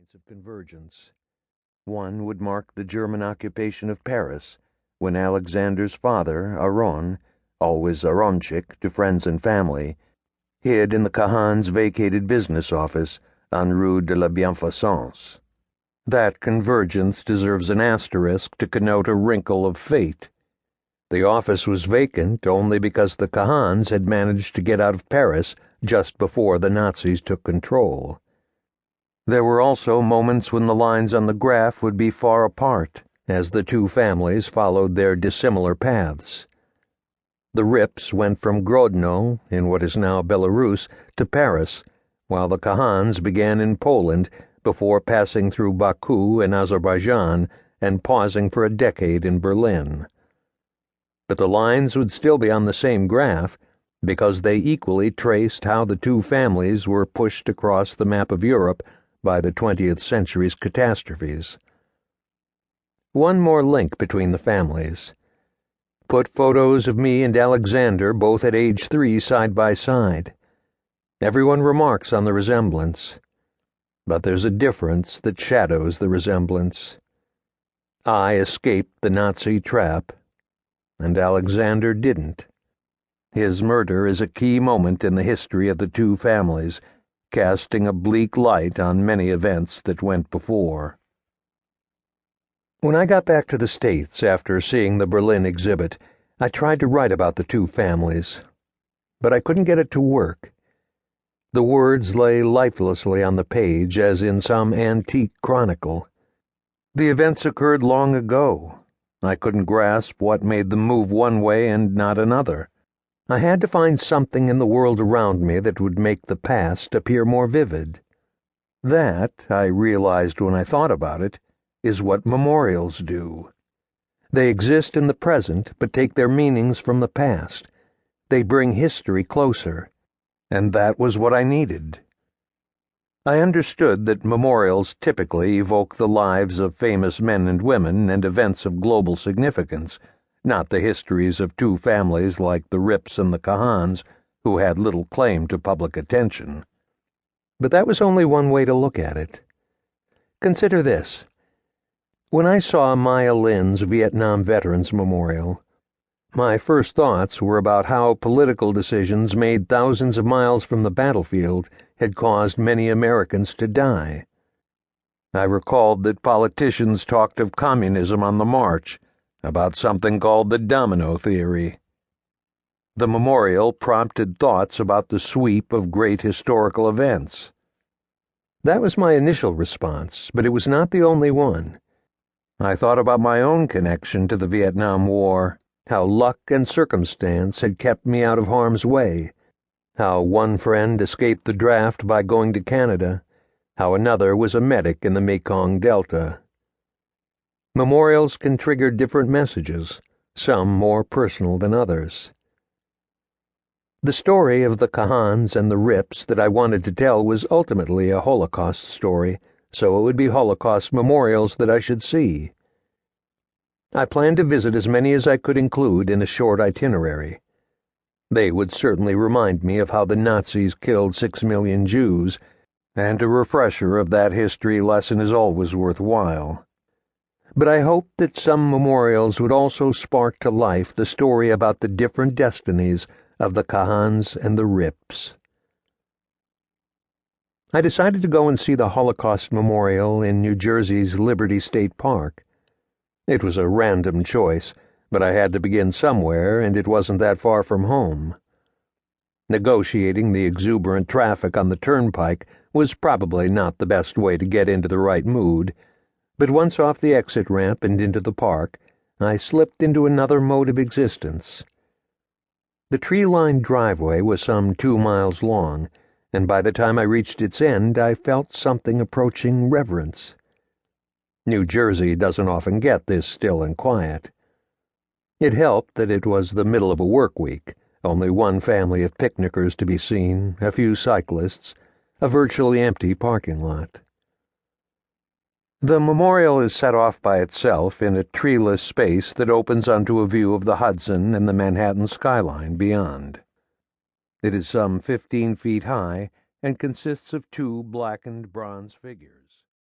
points of convergence. One would mark the German occupation of Paris, when Alexandre's father, Aron, always Aronchik to friends and family, hid in the Kahan's vacated business office on Rue de la Bienfaisance. That convergence deserves an asterisk to connote a wrinkle of fate. The office was vacant only because the Kahans had managed to get out of Paris just before the Nazis took control. There were also moments when the lines on the graph would be far apart, as the two families followed their dissimilar paths. The Ripps went from Grodno, in what is now Belarus, to Paris, while the Kahans began in Poland before passing through Baku and Azerbaijan and pausing for a decade in Berlin. But the lines would still be on the same graph because they equally traced how the two families were pushed across the map of Europe by the 20th century's catastrophes. One more link between the families. Put photos of me and Alexandre both at age 3 side by side. Everyone remarks on the resemblance. But there's a difference that shadows the resemblance. I escaped the Nazi trap, and Alexandre didn't. His murder is a key moment in the history of the two families, casting a bleak light on many events that went before. When I got back to the States after seeing the Berlin exhibit, I tried to write about the two families, but I couldn't get it to work. The words lay lifelessly on the page as in some antique chronicle. The events occurred long ago. I couldn't grasp what made them move one way and not another. I had to find something in the world around me that would make the past appear more vivid. That, I realized when I thought about it, is what memorials do. They exist in the present but take their meanings from the past. They bring history closer, and that was what I needed. I understood that memorials typically evoke the lives of famous men and women and events of global significance, not the histories of two families like the Ripps and the Kahans, who had little claim to public attention. But that was only one way to look at it. Consider this. When I saw Maya Lin's Vietnam Veterans Memorial, my first thoughts were about how political decisions made thousands of miles from the battlefield had caused many Americans to die. I recalled that politicians talked of communism on the march, about something called the domino theory. The memorial prompted thoughts about the sweep of great historical events. That was my initial response, but it was not the only one. I thought about my own connection to the Vietnam War, how luck and circumstance had kept me out of harm's way, how one friend escaped the draft by going to Canada, how another was a medic in the Mekong Delta. Memorials can trigger different messages, some more personal than others. The story of the Kahans and the Ripps that I wanted to tell was ultimately a Holocaust story, so it would be Holocaust memorials that I should see. I planned to visit as many as I could include in a short itinerary. They would certainly remind me of how the Nazis killed 6 million Jews, and a refresher of that history lesson is always worthwhile. But I hoped that some memorials would also spark to life the story about the different destinies of the Kahans and the Ripps. I decided to go and see the Holocaust Memorial in New Jersey's Liberty State Park. It was a random choice, but I had to begin somewhere, and it wasn't that far from home. Negotiating the exuberant traffic on the turnpike was probably not the best way to get into the right mood, but once off the exit ramp and into the park, I slipped into another mode of existence. The tree-lined driveway was some 2 miles long, and by the time I reached its end, I felt something approaching reverence. New Jersey doesn't often get this still and quiet. It helped that it was the middle of a work week, only one family of picnickers to be seen, a few cyclists, a virtually empty parking lot. The memorial is set off by itself in a treeless space that opens onto a view of the Hudson and the Manhattan skyline beyond. It is some 15 feet high and consists of 2 blackened bronze figures.